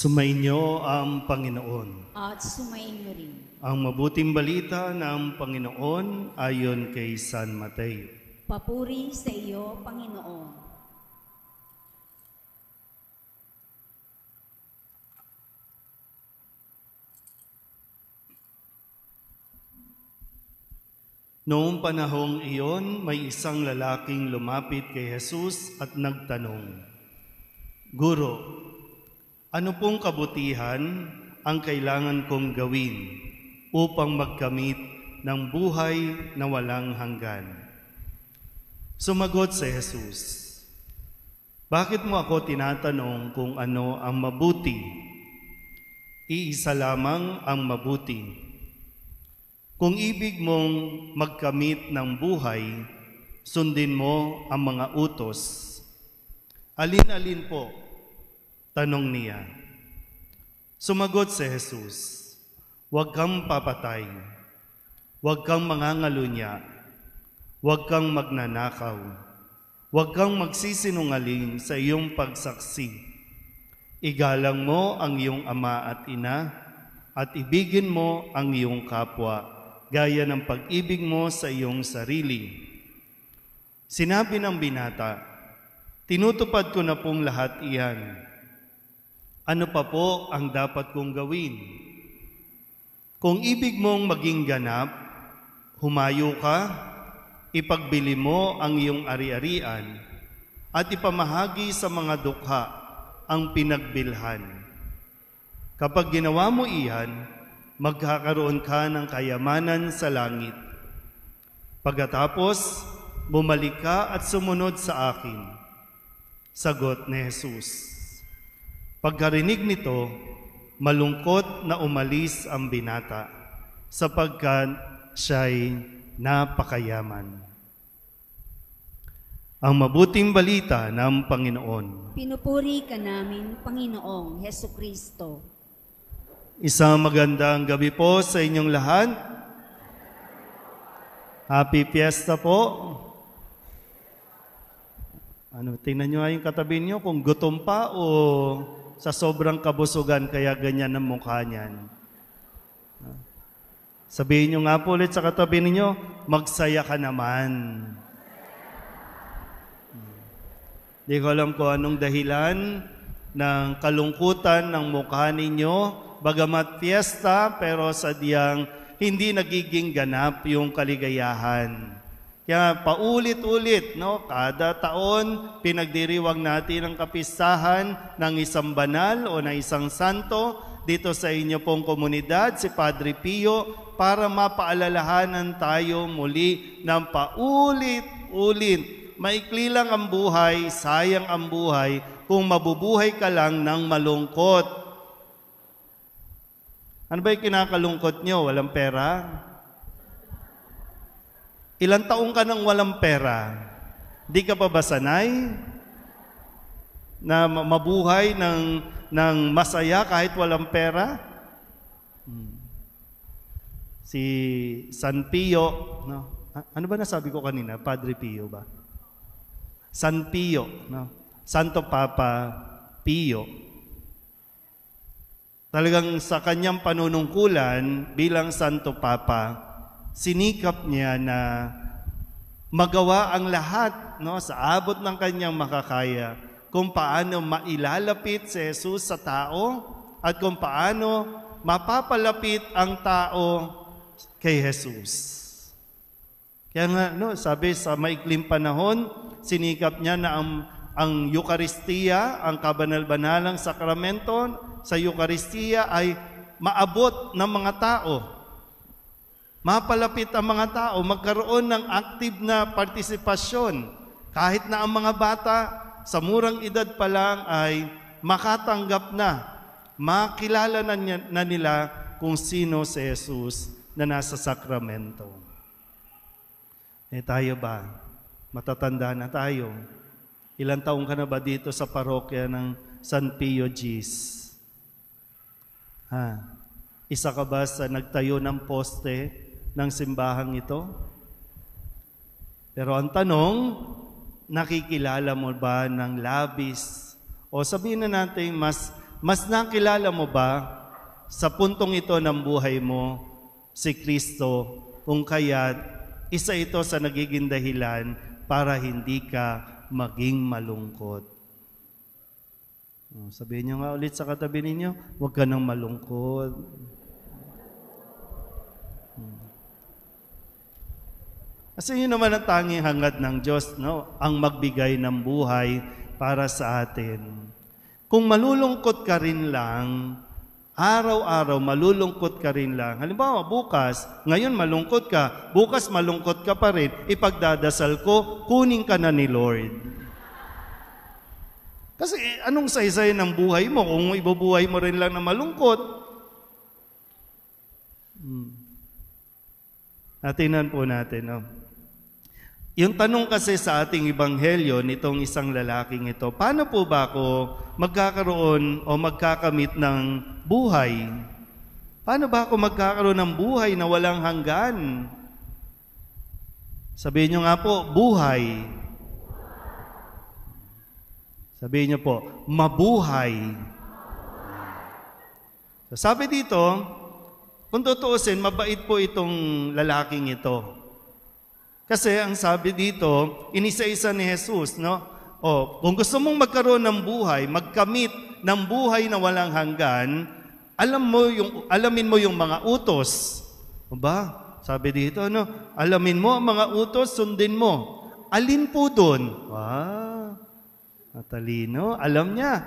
Sumainyo ang Panginoon. At sumainyo rin. Ang mabuting balita ng Panginoon ayon kay San Mateo. Papuri sa iyo, Panginoon. Noong panahong iyon, may isang lalaking lumapit kay Jesus at nagtanong, "Guro, ano pong kabutihan ang kailangan kong gawin upang magkamit ng buhay na walang hanggan?" Sumagot si Jesus, "Bakit mo ako tinatanong kung ano ang mabuti? Iisa lamang ang mabuti. Kung ibig mong magkamit ng buhay, sundin mo ang mga utos." "Alin-alin po?" tanong niya. Sumagot si Jesus, "Huwag kang papatay, huwag kang mangangalunya, huwag kang magnanakaw, huwag kang magsisinungaling sa iyong pagsaksi. Igalang mo ang iyong ama at ina, at ibigin mo ang iyong kapwa, gaya ng pag-ibig mo sa iyong sarili." Sinabi ng binata, "Tinutupad ko na pong lahat iyan. Ano pa po ang dapat kong gawin?" "Kung ibig mong maging ganap, humayo ka, ipagbili mo ang iyong ari-arian, at ipamahagi sa mga dukha ang pinagbilhan. Kapag ginawa mo iyan, magkakaroon ka ng kayamanan sa langit. Pagkatapos, bumalik ka at sumunod sa akin." Sagot ni Jesus. Pagkarinig nito, malungkot na umalis ang binata, sapagkat siya'y napakayaman. Ang mabuting balita ng Panginoon. Pinupuri ka namin, Panginoong Hesukristo. Isang magandang gabi po sa inyong lahat. Happy Fiesta po. Tingnan nyo nga yung katabi nyo kung gutom pa o sa sobrang kabusugan kaya ganyan ang mukha niyan. Sabihin nyo nga po ulit sa katabi ninyo, magsaya ka naman. Di ko alam kung anong dahilan ng kalungkutan ng mukha ninyo, bagamat fiesta, pero sadyang hindi nagiging ganap yung kaligayahan. Kaya paulit-ulit, kada taon, pinagdiriwang natin ang kapistahan ng isang banal o ng isang santo dito sa inyo pong komunidad, si Padre Pio, para mapaalalahanan tayo muli ng paulit-ulit. Maikli lang ang buhay, sayang ang buhay, kung mabubuhay ka lang ng malungkot. Ano ba yung kinakalungkot nyo? Walang pera? Ilang taong ka nang walang pera? Di ka pa ba sanay na mabuhay ng masaya kahit walang pera? Si San Pio, ano ba nasabi ko kanina? Padre Pio ba? San Pio, Santo Papa Pio. Talagang sa kanyang panunungkulan bilang Santo Papa, sinikap niya na magawa ang lahat sa abot ng kanyang makakaya kung paano mailalapit si Jesus sa tao at kung paano mapapalapit ang tao kay Jesus. Kaya nga, sabi sa maikling panahon, sinikap niya na ang Eucharistia, ang kabanal-banalang sakramento sa Eucharistia ay maabot ng mga tao. Mapalapit ang mga tao, magkaroon ng active na partisipasyon. Kahit na ang mga bata sa murang edad pa lang ay makatanggap na, makilala na nila kung sino si Jesus na nasa sakramento. Tayo ba? Matatanda na tayo. Ilang taong ka na ba dito sa parokya ng San Pio Gis? Isa ka ba sa nagtayo ng poste ng simbahang ito? Pero ang tanong, nakikilala mo ba ng labis? O sabihin na natin, mas Mas nakilala mo ba sa puntong ito ng buhay mo si Kristo, kung kaya isa ito sa nagiging dahilan para hindi ka maging malungkot? Sabihin niyo nga ulit sa katabi ninyo, huwag ka nang malungkot. Kasi yun naman ang tanging hangad ng Diyos, no? Ang magbigay ng buhay para sa atin. Kung malulungkot ka rin lang, araw-araw malulungkot ka rin lang. Halimbawa, bukas, ngayon malungkot ka, bukas malungkot ka pa rin, ipagdadasal ko, kunin ka na ni Lord. Kasi anong saysay ng buhay mo kung ibubuhay mo rin lang na malungkot? Tingnan po natin. No? Yung tanong kasi sa ating ebanghelyo nitong isang lalaking ito, paano po ba ako magkakaroon o magkakamit ng buhay? Paano ba ako magkakaroon ng buhay na walang hanggan? Sabihin nyo nga po, buhay. Sabihin niyo po, mabuhay. So, sabi dito, kung tutuusin, mabait po itong lalaking ito. Kasi ang sabi dito, inisa-isa ni Jesus, no? Kung gusto mong magkaroon ng buhay, magkamit ng buhay na walang hanggan, alamin mo yung mga utos. Ba? Sabi dito, no? Alamin mo ang mga utos, sundin mo. Alin po doon? Wow! Matalino, alam niya.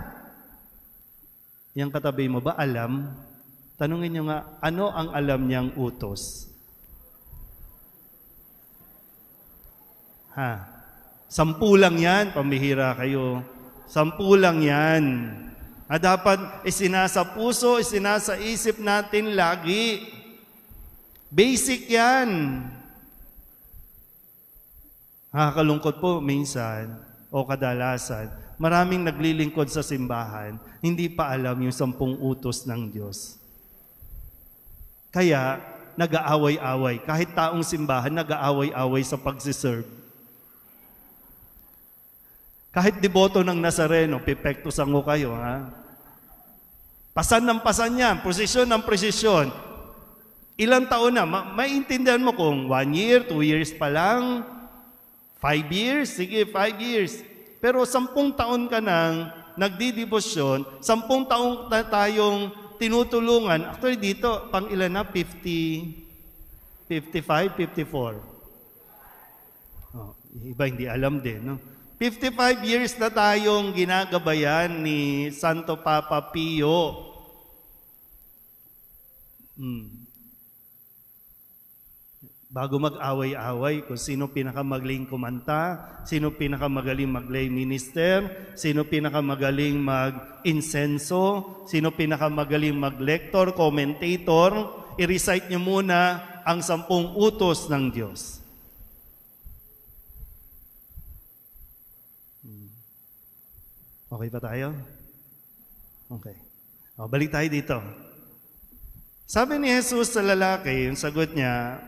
Yang katabi mo ba, alam? Tanungin niyo nga, ano ang alam niyang utos? 10 lang yan, pambihira kayo. 10 lang yan. Dapat isinasa puso, isinasa isip natin lagi. Basic yan. Nakakalungkot po minsan, o kadalasan, maraming naglilingkod sa simbahan, hindi pa alam yung 10 utos ng Diyos. Kaya, nag-aaway-away. Kahit taong simbahan, nag-aaway-away sa pagsiserve. Kahit deboto ng Nazareno, pipektusan ko kayo, ha? Pasan ng pasan yan, prosesyon ng prosesyon. Ilang taon na, maintindihan mo kung 1 year, 2 years pa lang, 5 years? Sige, 5 years. Pero 10 taon ka nang nagdidebosyon, 10 taon tayong tinutulungan. Actually dito, pang ilan na? 50, 55, 54. Iba hindi alam din, no? 55 years na tayong ginagabayan ni Santo Papa Pio. Bago mag-away-away kung sino pinakamagaling kumanta, sino pinakamagaling mag-lay minister, sino pinakamagaling mag-insenso, sino pinakamagaling mag-lector, commentator, i-recite nyo muna ang 10 utos ng Diyos. Okay pa tayo? Okay. Balik tayo dito. Sabi ni Jesus sa lalaki, yung sagot niya,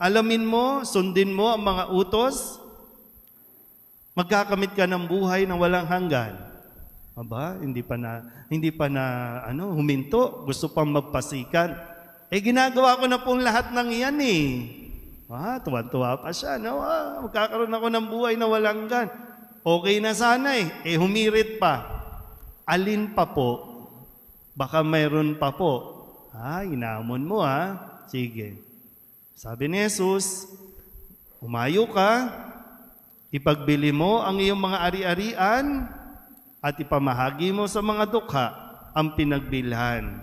alamin mo, sundin mo ang mga utos, magkakamit ka ng buhay na walang hanggan. Aba, hindi pa na huminto, gusto pang magpasikan. Ginagawa ko na pong lahat ng iyan eh. Tuwan-tuwa pa siya, no? Magkakaroon ako ng buhay na walang hanggan. Okay na sana eh. Humirit pa. Alin pa po? Baka mayroon pa po. Inamon mo Sige. Sabi ni Jesus, umayo ka, ipagbili mo ang iyong mga ari-arian at ipamahagi mo sa mga dukha ang pinagbilhan.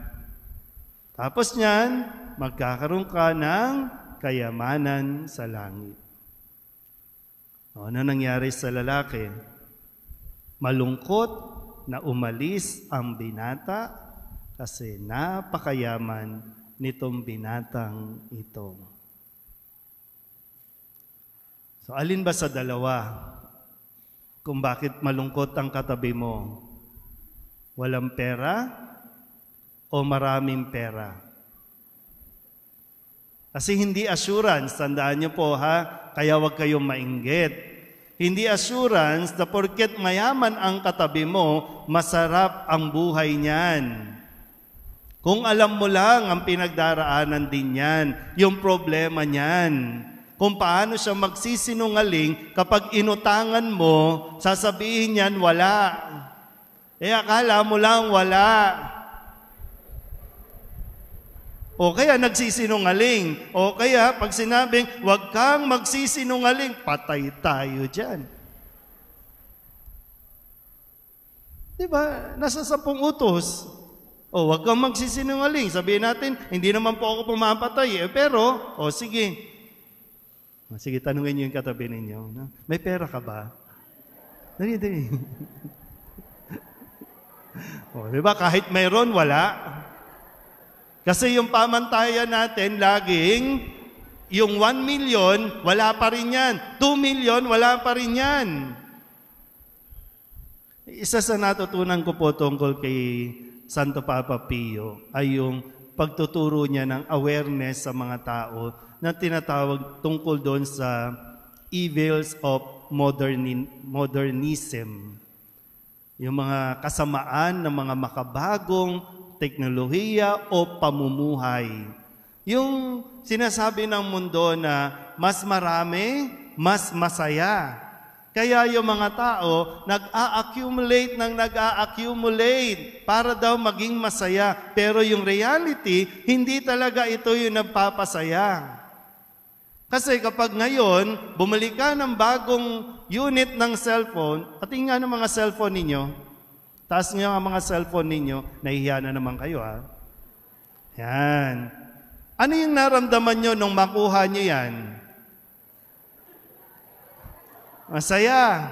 Tapos niyan, magkakaroon ka ng kayamanan sa langit. Ano nangyari sa lalaki? Malungkot na umalis ang binata kasi napakayaman nitong binatang ito. So, alin ba sa dalawa kung bakit malungkot ang katabi mo? Walang pera o maraming pera? Kasi hindi assurance, tandaan niyo po kaya huwag kayong mainggit. Hindi assurance na porket mayaman ang katabi mo, masarap ang buhay niyan. Kung alam mo lang ang pinagdaraanan din niyan, yung problema niyan. Kung paano siya magsisinungaling kapag inutangan mo, sasabihin niyan wala. Akala mo lang wala. O kaya nagsisinungaling. O kaya pag sinabing, huwag kang magsisinungaling, patay tayo dyan. Diba? Nasa 10 utos. O huwag kang magsisinungaling. Sabihin natin, hindi naman po ako pumapatay. Pero, sige. Sige, tanungin niyo yung katabi ninyo. No? May pera ka ba? Dali. Diba? Kahit mayroon, wala. Kasi yung pamantayan natin, laging, yung 1 million, wala pa rin yan. 2 million, wala pa rin yan. Isa sa natutunan ko po tungkol kay Santo Papa Pio ay yung pagtuturo niya ng awareness sa mga tao na tinatawag tungkol doon sa evils of modernism. Yung mga kasamaan ng mga makabagong teknolohiya o pamumuhay. Yung sinasabi ng mundo na mas marami, mas masaya. Kaya yung mga tao nag-a-accumulate para daw maging masaya. Pero yung reality, hindi talaga ito yung nagpapasaya. Kasi kapag ngayon, bumalik ka ng bagong unit ng cellphone, at nga ng mga cellphone ninyo, taas nga ang mga cellphone ninyo, nahihiya na naman kayo, ha? Yan. Ano yung naramdaman nyo nung makuha nyo yan? Masaya.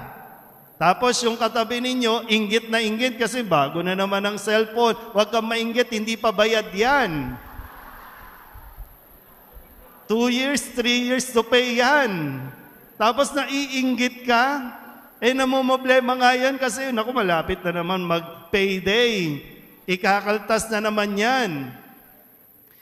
Tapos yung katabi ninyo, inggit na inggit kasi bago na naman ang cellphone. Huwag kang mainggit, hindi pa bayad yan. 2 years, 3 years to pay yan. Tapos naiinggit ka, namumblema nga yan kasi, malapit na naman mag-payday. Ikakaltas na naman yan.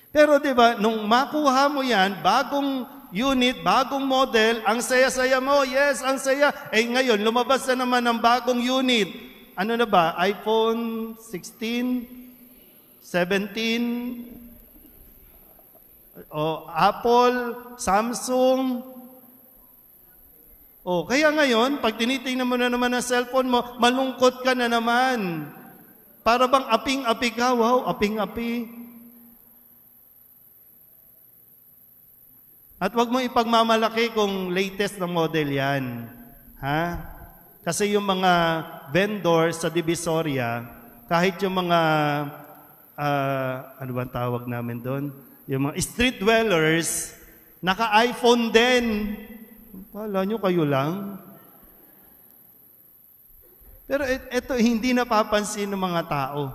Pero diba, nung makuha mo yan, bagong unit, bagong model, ang saya-saya mo, yes, ang saya. Ngayon, lumabas na naman ang bagong unit. Ano na ba? iPhone 16? 17? O Apple? Samsung? Kaya ngayon, pag tinitingnan mo na naman ang cellphone mo, malungkot ka na naman. Para bang aping-api ka? Wow, aping-api. At wag mo ipagmamalaki kung latest na model yan. Ha? Kasi yung mga vendors sa Divisoria, kahit yung mga, ano bang tawag namin doon? Yung mga street dwellers, naka-iPhone din. Kala nyo kayo lang. Pero ito hindi napapansin ng mga tao.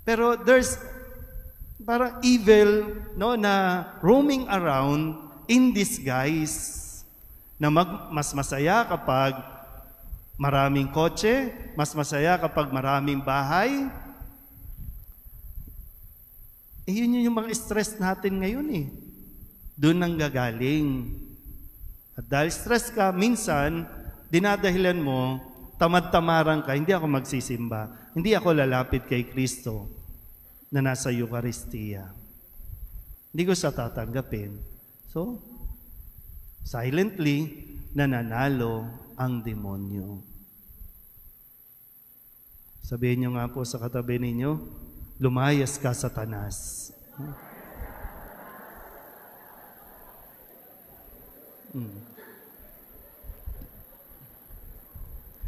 Pero there's parang evil na roaming around in disguise na mas masaya kapag maraming kotse, mas masaya kapag maraming bahay. Yun yung mga stress natin ngayon Doon nang gagaling. At dahil stress ka, minsan, dinadahilan mo, tamad-tamaran ka, hindi ako magsisimba, hindi ako lalapit kay Kristo na nasa Eucharistia. Hindi ko siya tatanggapin. So, silently, nananalo ang demonyo. Sabihin nyo nga po sa katabi ninyo, lumayas ka, Satanas.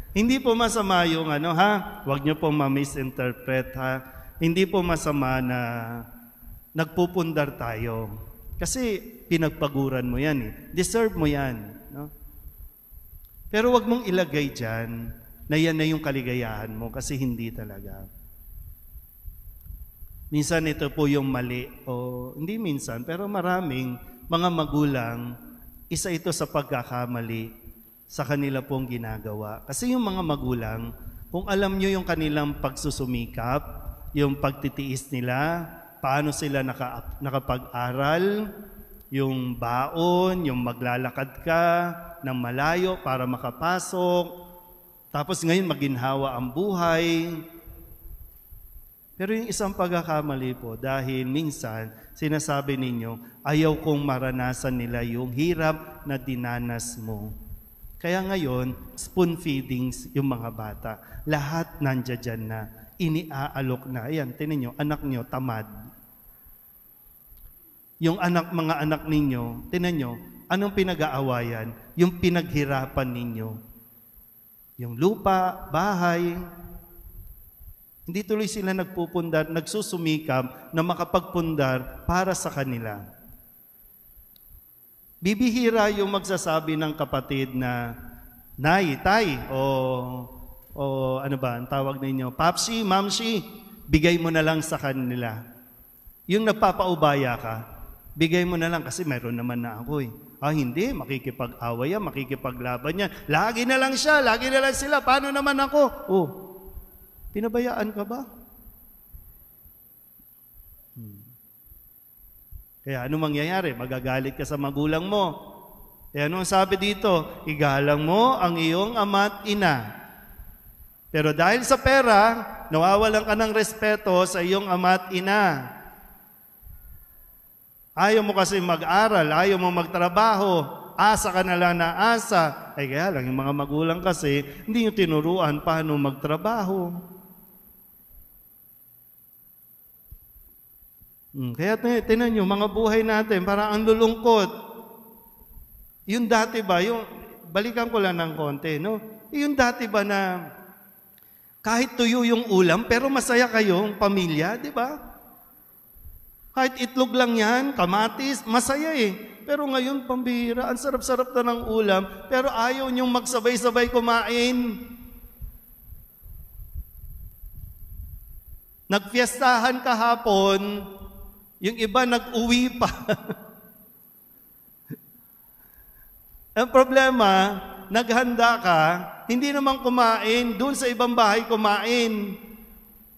Hindi po masama yung huwag nyo po ma-misinterpret, Hindi po masama na nagpupundar tayo. Kasi pinagpaguran mo yan Deserve mo yan. No? Pero wag mong ilagay dyan na yan na yung kaligayahan mo kasi hindi talaga. Minsan ito po yung mali. Hindi minsan, pero maraming mga magulang, isa ito sa pagkakamali sa kanila pong ginagawa. Kasi yung mga magulang, kung alam nyo yung kanilang pagsusumikap, yung pagtitiis nila, paano sila nakapag-aral, Yung baon, yung maglalakad ka ng malayo para makapasok. Tapos ngayon maginhawa ang buhay. Pero yung isang pagkakamali po, dahil minsan sinasabi ninyo, ayaw kong maranasan nila yung hirap na dinanas mo. Kaya ngayon, spoon feedings yung mga bata. Lahat nandiyan dyan na, iniaalok na. Ayan, tinan nyo, anak nyo, tamad. Yung mga anak ninyo, tinan nyo, anong pinag-aawayan? Yung pinaghirapan ninyo. Yung lupa, bahay. Hindi tuloy sila nagpupundar, nagsusumikap na makapagpundar para sa kanila. Bibihira yung magsasabi ng kapatid na, Nay, Tay, o ano ba, ang tawag ninyo, Papsi, Mamsi, bigay mo na lang sa kanila. Yung nagpapaubaya ka, bigay mo na lang kasi meron naman na ako eh. Hindi, makikipag-away yan, makikipaglaban yan. Lagi na lang siya, lagi na lang sila, paano naman ako? Pinabayaan ka ba? Kaya ano mangyayari? Magagalit ka sa magulang mo. Kaya anong sabi dito? Igalang mo ang iyong ama at ina. Pero dahil sa pera, nawawalan ka ng respeto sa iyong ama at ina. Ayaw mo kasi mag-aral, ayaw mo magtrabaho, asa ka na lang na asa. Kaya lang, yung mga magulang kasi, hindi nyo tinuruan paano magtrabaho. Kaya tinan nyo, mga buhay natin, parang ang lulungkot. Yung dati ba, balikan ko lang ng konti, no? Yung dati ba na kahit tuyo yung ulam, pero masaya kayong pamilya, di ba? Kahit itlog lang yan, kamatis, masaya eh. Pero ngayon, pambihira, ang sarap-sarap na ng ulam, pero ayaw niyong magsabay-sabay kumain. Nagfiestahan kahapon, yung iba nag-uwi pa. Ang problema, naghanda ka, hindi naman kumain, doon sa ibang bahay kumain.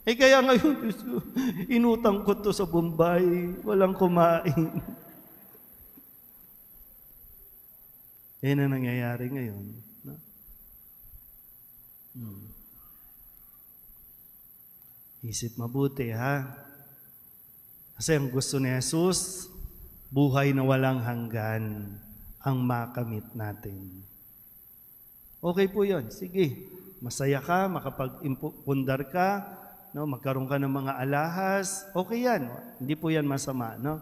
Kaya ngayon, inutang ko to sa Bombay, walang kumain. Yan ang nangyayari ngayon. Isip mabuti, ha? Kasi ang gusto ni Jesus, buhay na walang hanggan ang makamit natin. Okay po yun. Sige, masaya ka, makapag-pundar ka, no? Magkaroon ka ng mga alahas. Okay yan. Hindi po yan masama. No?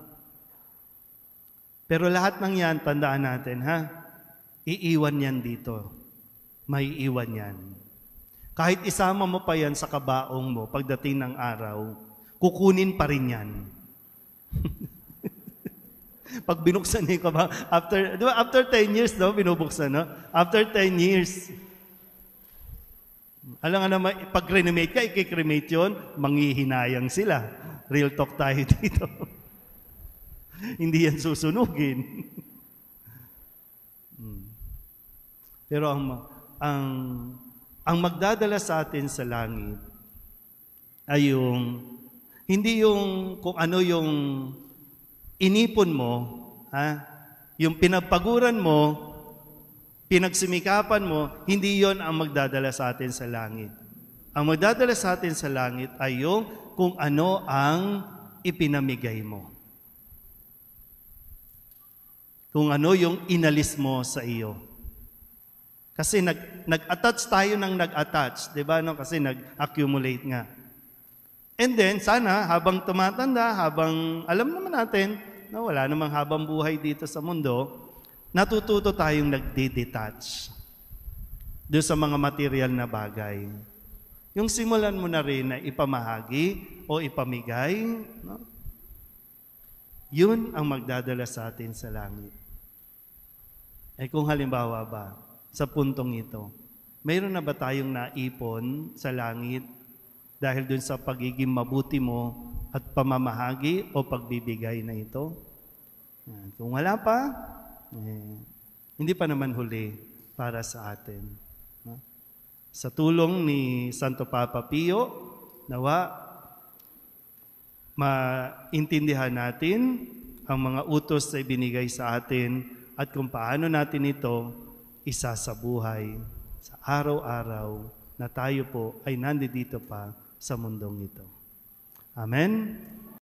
Pero lahat ng yan, tandaan natin, ha? Iiwan yan dito. May iwan yan. Kahit isama mo pa yan sa kabaong mo, pagdating ng araw, kukunin pa rin yan. Pag binuksan niyo ba, after 10 years, no, binubuksan, no? After 10 years, alam nga naman, pag cremate ka, i-cremate yun, manghihinayang sila. Real talk tayo dito. Hindi yan susunugin. Pero ang magdadala sa atin sa langit ay hindi yung kung ano yung inipon mo, ha? Yung pinagpaguran mo, pinagsimikapan mo, hindi yon ang magdadala sa atin sa langit. Ang magdadala sa atin sa langit ay yung kung ano ang ipinamigay mo. Kung ano yung inalis mo sa iyo. Kasi nag-attach tayo ng nag-attach, di ba? No? Kasi nag-accumulate nga. And then, sana, habang tumatanda, habang alam naman natin, na wala namang habang buhay dito sa mundo, natututo tayong nagde-detach doon sa mga material na bagay. Yung simulan mo na rin na ipamahagi o ipamigay, no? Yun ang magdadala sa atin sa langit. Ay kung halimbawa ba, sa puntong ito, mayroon na ba tayong naipon sa langit dahil dun sa pagiging mabuti mo at pamamahagi o pagbibigay na ito? Kung wala pa, hindi pa naman huli para sa atin. Sa tulong ni Santo Papa Pio, nawa maintindihan natin ang mga utos na ibinigay sa atin at kung paano natin ito isasabuhay sa araw-araw na tayo po ay nandito pa sa mundong ito. Amen.